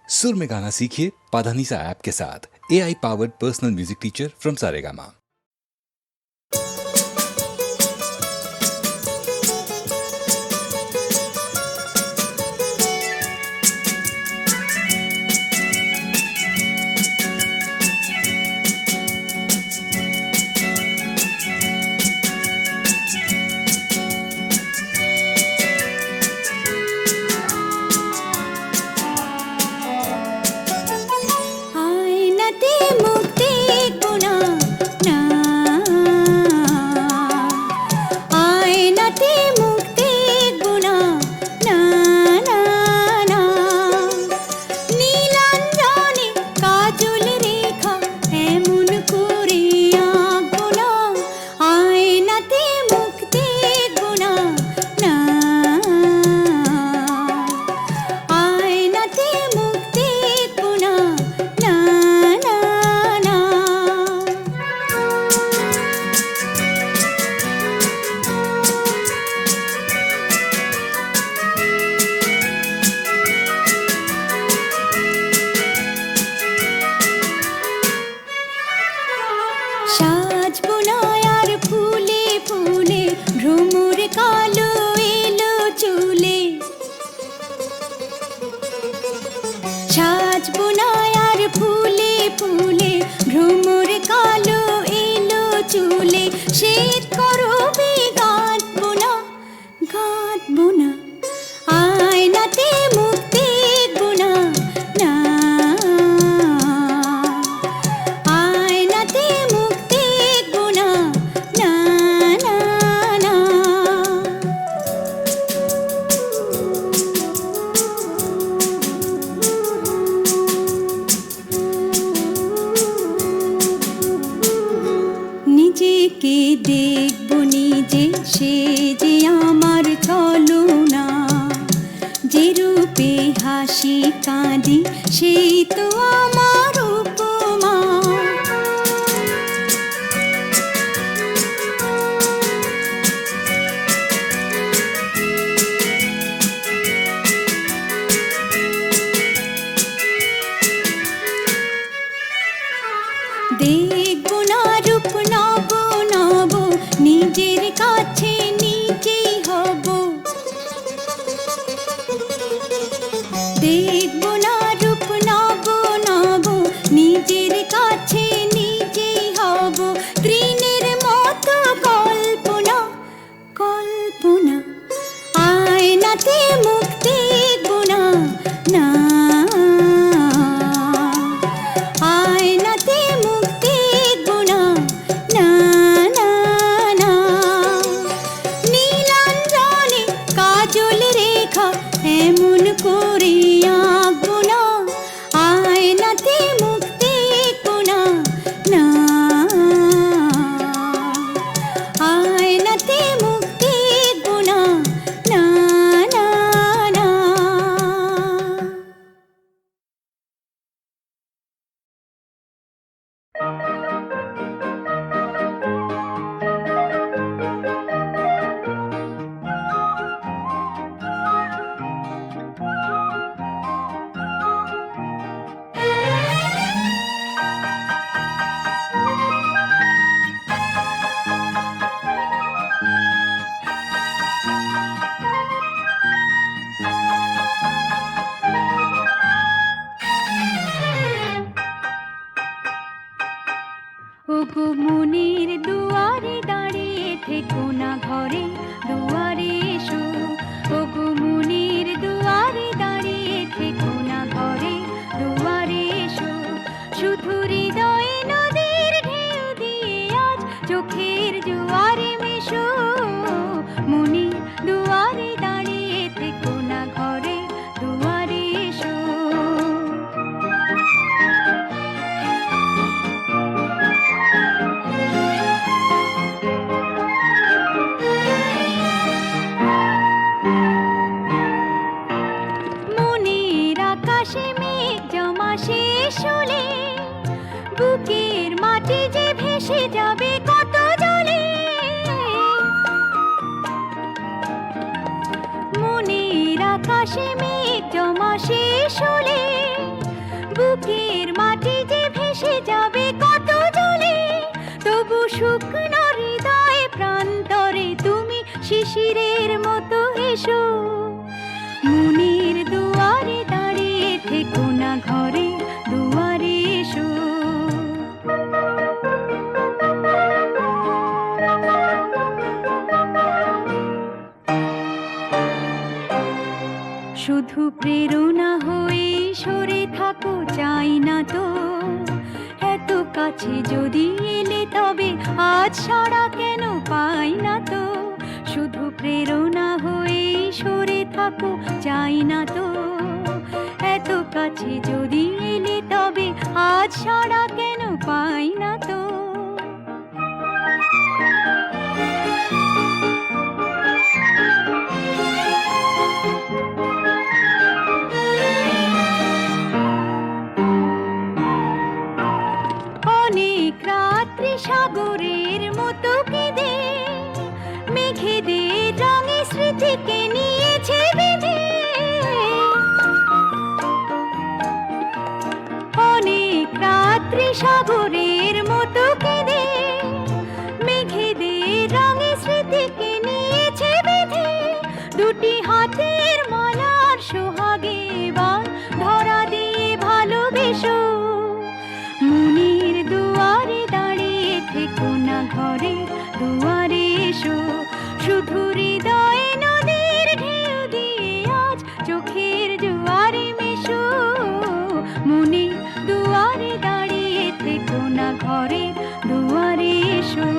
सुर में गाना सीखिए पाधानीसा ऐप के साथ। AI powered personal music teacher from Saregama. আকাশে মেঘ জমা শেষ হলে ভেসে যাবে কত জলে, তবু শুকনো হৃদয়ে প্রান্তরে তুমি শিশিরের মতো এসো। মনের দুয়ারে দাঁড়িয়ে থেকো না, ঘরে দুয়ারে এসো। শুধু প্রেরণা হয়ে সরে থাকো, চাই না তো এত কাছে যদি এলে তবে আজ সাড়া কেন পাই না তো। শুধু প্রেরণা হয়ে সরে থাকো, চাই না তো এত কাছে যদি এলে তবে আজ সাড়া কেন পাই না তো। অনেক রাত্রি সাগরের মতো কেঁদে মেঘেদের রঙে স্মৃতিকে নিয়েছে বেঁধে। অনেক রাত্রি সাগরের মতো কেঁদে মেঘেদের রঙে স্মৃতিকে নিয়েছে বেঁধে। দুটি হাতের মালার সোহাগে এবার ধরা দিয়ে ভালোবেসো। মনের দুয়ারে দাঁড়িয়ে থেকো না, ঘরে দুয়ারে এসো। শুধু হৃদয়ে নদীর ঢেউ দিয়ে আজ চোখের জোয়ারে মেশো। মনের দুয়ারে দাঁড়িয়ে থেকো না, ঘরে দুয়ারে এসো।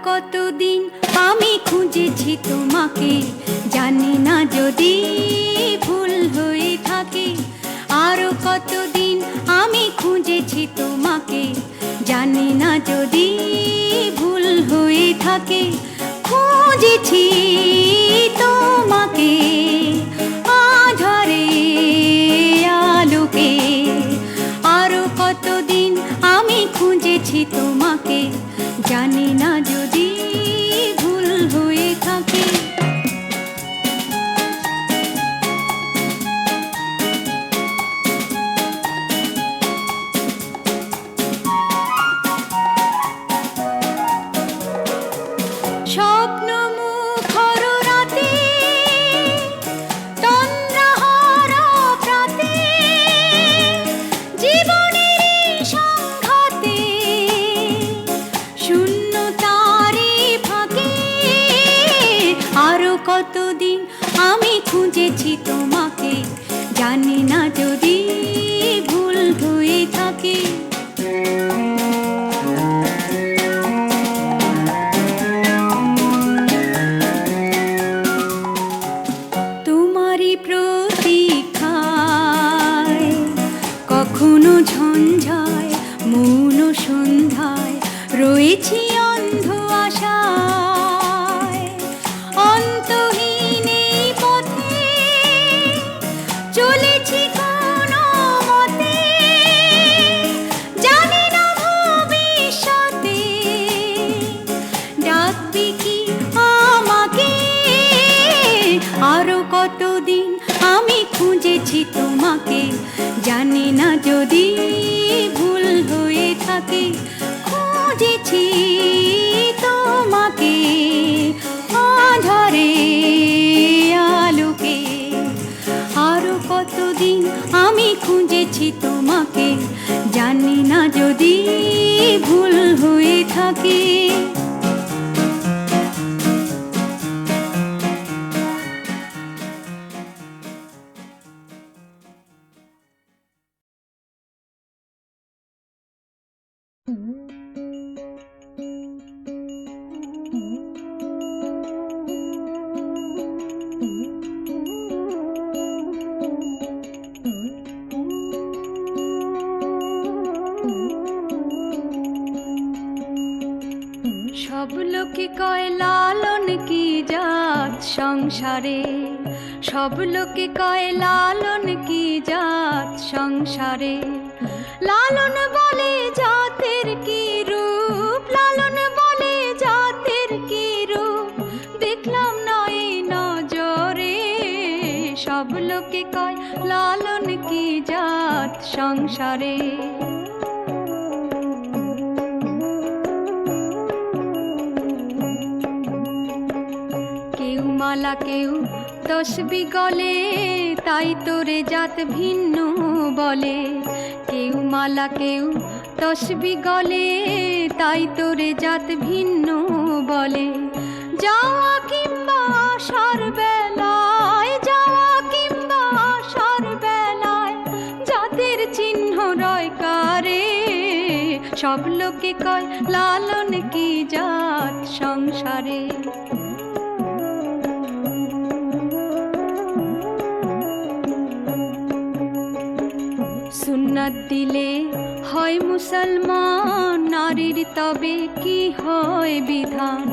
কতদিন আমি খুঁজেছি তোমাকে, জানি না যদি ভুল হয়ে থাকে। আরো কতদিন আমি খুঁজেছি তোমাকে, জানি না যদি ভুল হয়ে থাকে। খুঁজেছি তোমাকে আধারে আলোকে। আরো কতদিন আমি খুঁজেছি তোমাকে, জানি না যদি ভুল হয়ে থাকে। স্বপ্ন মুখর রাতে তন্দ্রাহারা প্রাতে জীবনের সংঘাতে শূন্যতারে ফাঁকে। আরো কতদিন আমি খুঁজেছি তোমাকে, জানি না যদি ভুল হয়ে থাকে। তোমারই প্রতীক্ষায় কখনো ঝঞ্ঝায় মৌন সন্ধ্যায় রয়েছি অন্ধ আশায়। অন্তহীন এই পথে চলেছি কোনো মতে, জানি না ভবিষ্যতে ডাকবি কি আমাকে। আরো কতদিন আমি খুঁজেছি তোমাকে, জানি না যদি ভুল হয়ে থাকে। খুঁজেছি তোমাকে আধারে আলোকে। আরো কতদিন আমি খুঁজেছি তোমাকে, জানি না যদি ভুল হয়ে থাকে। সব লোকে কয় লালন কি জাত সংসারে, সব লোকে কয় লালন কি জাত সংসারে। লালন বলে জাতের কি রূপ, লালন বলে জাতের কি রূপ, দেখলাম না এই নজরে। সব লোকে কয় লালন কি জাত সংসারে। কেউ মালা কেউ তসবি গলে, তাই তোরে জাত ভিন্ন বলে। কেউ মালা কেউ তসবি গলে, তাই তোরে জাত ভিন্ন বলে। যাওয়া কিংবা আসার বেলায়, যাওয়া কিংবা আসার বেলায় জাতের চিহ্ন রয় কারে। সব লোকে কয় লালন কি জাত সংসারে। সুন্নাত দিলে হয় মুসলমান, নারীর তবে কি হয় বিধান।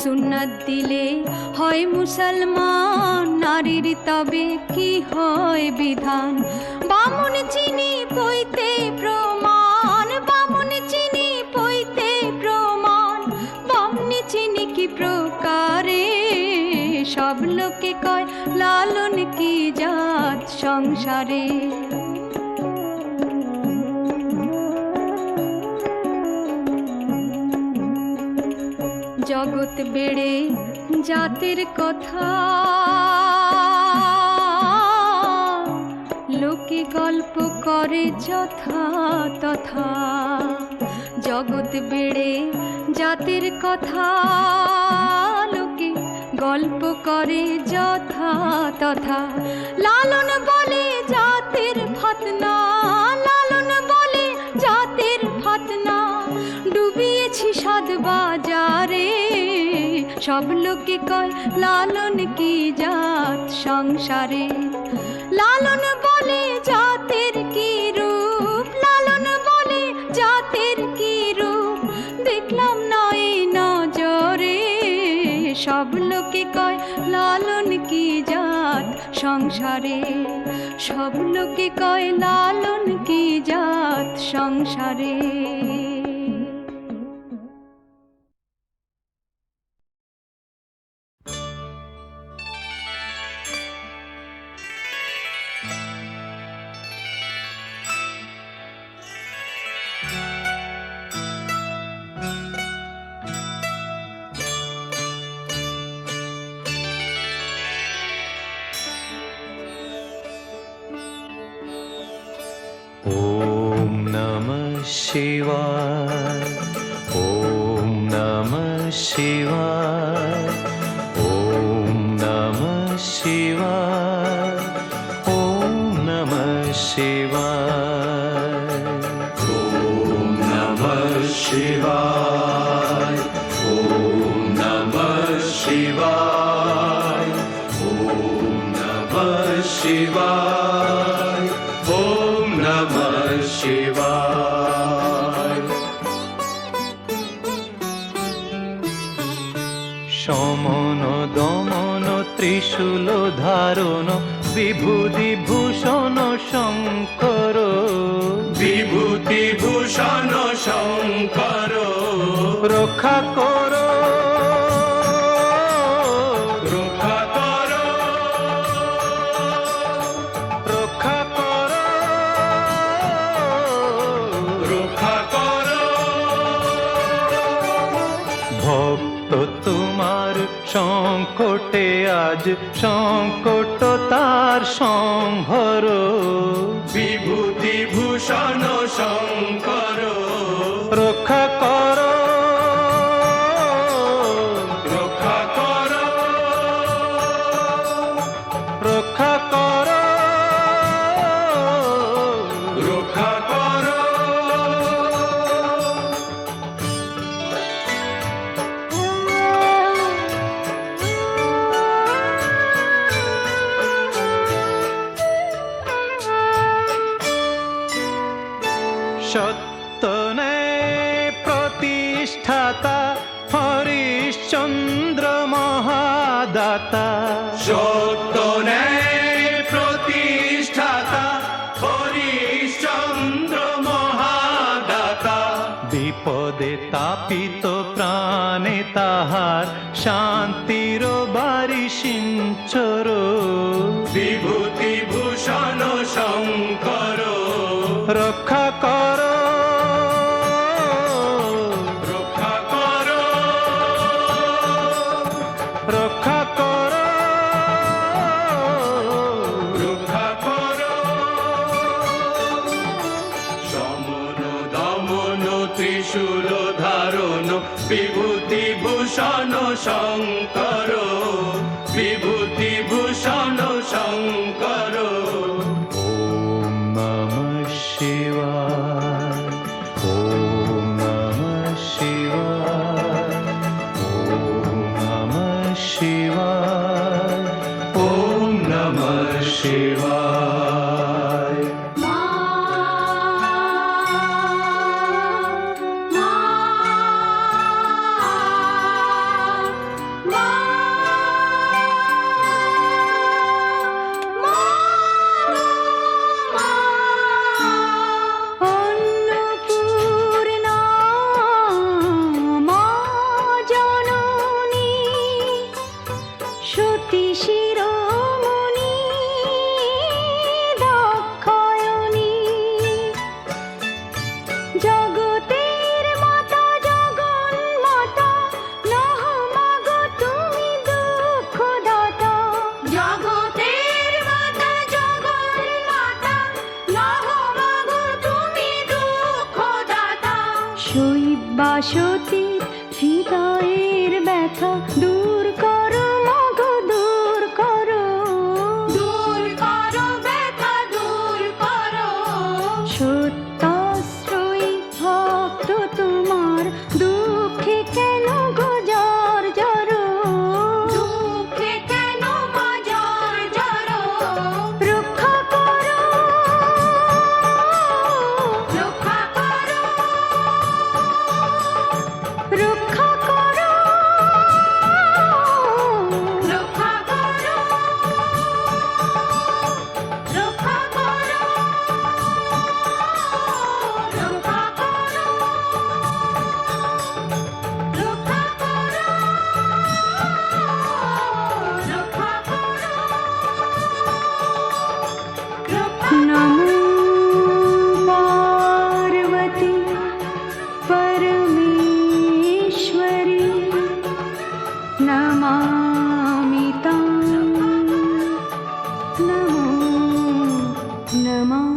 সুন্নাত দিলে হয় মুসলমান, নারীর তবে কি হয় বিধান। বামুন চিনি পইতে প্রমাণ, বামুন চিনি পইতে প্রমাণ, বামনি চিনি কি প্রকারে। সব লোকে কয় লালন কি জাত সংসারে। জগৎ বেড়ে জাতের কথা লোকে গল্প করে যথা তথা। জগৎ বেড়ে জাতের কথা লোকে গল্প করে যথা তথা। লালন বলে জাতের ফতনা, লালন বলে জাতের ফতনা, ডুবিয়েছি সাত বাজারে। সব লোকে কয় লালন কি জাত সংসারে। লালন বলে জাতের কি রূপ, লালন বলে জাতের কি রূপ, দেখলাম না এই নজরে। সব লোকে কয় লালন কি জাত সংসারে। সব লোকে কয় লালন কি জাত সংসারে। ॐ नमः शिवाय, ॐ नमः शिवाय, ॐ नमः शिवाय, ॐ नमः शिवाय, ॐ नमः शिवाय, ॐ नमः शिवाय, ॐ नमः शिवाय, ॐ नमः शिवाय। সমন দমন ত্রিশূল ধারণ বিভূতি ভূষণ শঙ্কর, বিভূতি ভূষণ শঙ্কর, রক্ষা করো রক্ষা করো রক্ষা করো রক্ষা করো। ভক্ত তোমার সংকটে আজ সংকট তার সংহর, বিভূতি ভূষণ শঙ্কর, রক্ষা করো রক্ষা করো রক্ষা করো রক্ষা করো। সত্য ন্যায় প্রতিষ্ঠাতা চন্দ্র মহাদাতা, সত্য ন্যায় প্রতিষ্ঠাতা হরিশ্চন্দ্র মহাদাতা। বিপদে তাপিত প্রাণে তাহার শান্তির বারি সিঞ্চর, বিভূতি ভূষণ শঙ্কর রক্ষা কর, রক্ষা কর, রক্ষা কর, রক্ষা কর। সমন দমন ত্রিশূল ধারণ বিভূতি ভূষণ শঙ্কর, বিভূতি ভূষণ শঙ্কর। ওম নমঃ শিবায়, ওম নমঃ শিবায়, ওম নমঃ শিবায়, ওম নমঃ শিবায়। মা মা মা অন্নপূর্ণা মা জননী সতী শিরোমণি দাক্ষায়ণী, জগতের মাতা জগন্মাতা নহ মাগো তুমি দুঃখদাতা। জগতের মাতা জগন্মাতা নহ মাগো তুমি দুঃখদাতা। শৈবাসতীর হৃদয়ের ব্যথা দূর করো মাগো দূর করো, দূর করো ব্যথা দূর করো। সত্যাশ্রয়ী ভক্ত তোমার দুঃখে কেন গো জর জর, দুঃখে কেন গো জর জর। রক্ষা করো, রক্ষা করো, রক্ষা করো, রক্ষা করো, রক্ষা করো, রক্ষা করো, রক্ষা করো, রক্ষা করো। নমো পার্বতী परमेश्वरी नमामि तां, नमो नमः।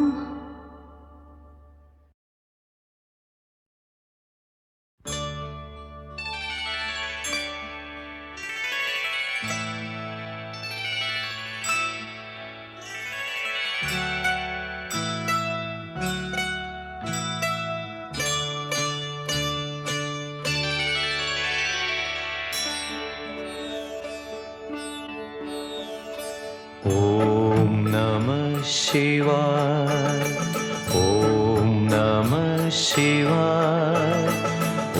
ओम नमः शिवाय, ओम नमः शिवाय,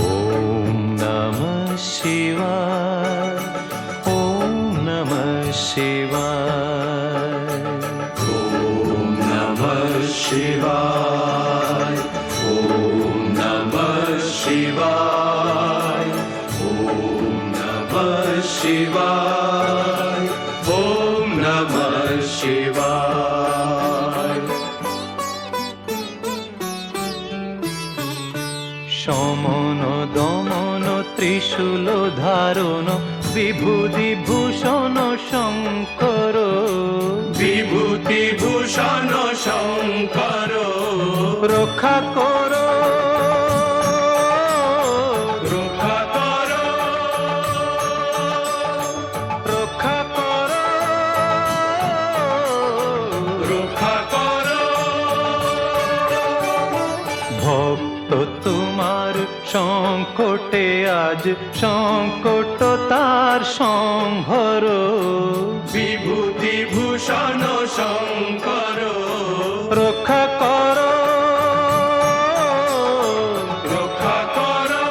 ओम नमः शिवाय, ओम नमः शिवाय, ओम नमः शिवाय, ओम नमः शिवाय, ओम नमः शिवाय, ओम नमः शिवाय। সমন দমন ত্রিশূল ধারণ বিভূতি ভূষণ শঙ্কর, বিভূতি ভূষণ শঙ্কর রক্ষা করো, রক্ষা করো, রক্ষা করো, রক্ষা করো। ভক্ত তোমার সংকটে আজ সংকট তার সংহর, বিভূতি ভূষণ শঙ্কর রক্ষা করো, রক্ষা করো,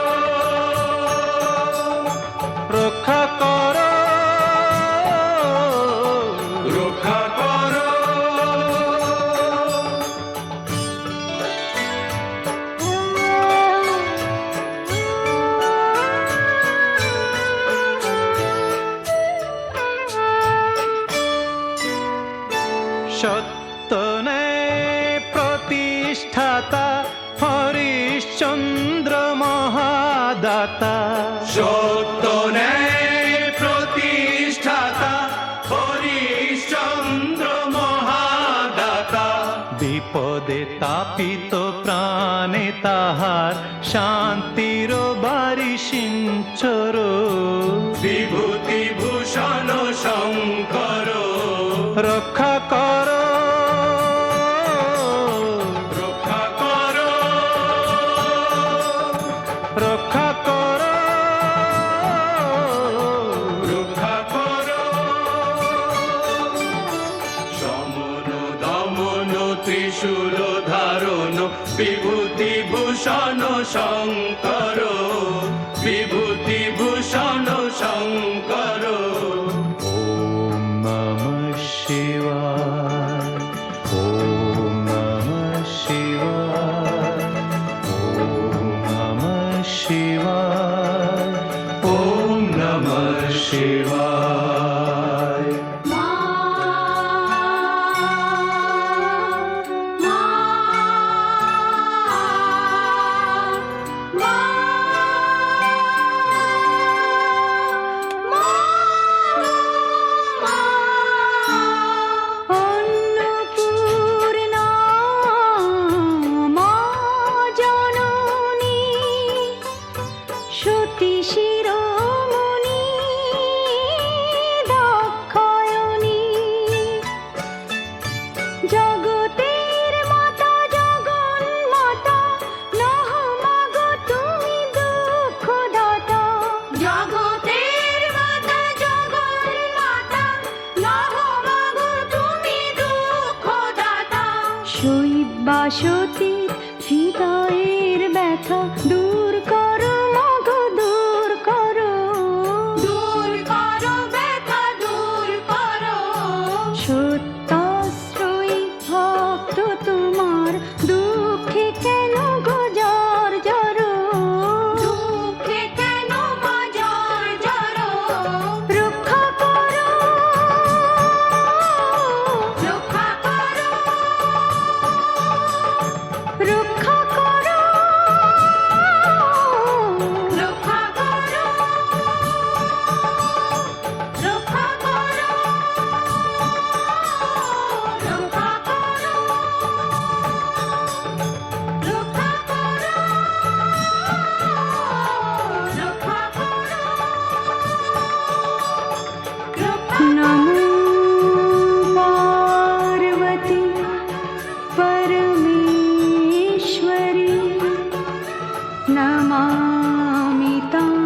সত্য ন্যায় প্রতিষ্ঠাতা হরিশ্চন্দ্র মহাদাতা, সত্য ন্যায় প্রতিষ্ঠাতা হরিশ্চন্দ্র মহাদাতা। বিপদে তাপিত প্রাণে তাহার শান্তির বাড়ি সিঞ্চর, বিভূতি ভূষণ শঙ্কর রক্ষা কর রক্ষা কর রক্ষা কর রক্ষা কর। সমন দমন ত্রিশূল ধারণ বিভূতি ভূষণ শঙ্কর, বিভূতি ভূষণ শঙ্কর। ওম নমঃ শিবায়, ওম নমঃ শিবায়, ওম নমঃ শিবায়, ওম নমঃ শিবায়। মা মা মা অন্নপূর্ণা মা জননী সতী শিরোমণি দাক্ষায়ণী, জগতের মাতা জগন্মাতা নহ মাগো তুমি দুঃখদাতা। জগতের মাতা জগন্মাতা নহ মাগো তুমি দুঃখদাতা। শৈবাসতীর হৃদয়ের ব্যথা দূর করো মাগো দূর করো, দূর করো ব্যথা দূর করো। সত্যাশ্রয়ী ভক্ত তোমার দুঃখে কেন গো জর জর, দুঃখে কেন মা জর জর। রক্ষা করো রক্ষা করো রক্ষা করো রক্ষা করো রক্ষা করো রক্ষা করো রক্ষা করো রক্ষা করো। নমো পার্বতী পরমেশ্বরী, নমামি তং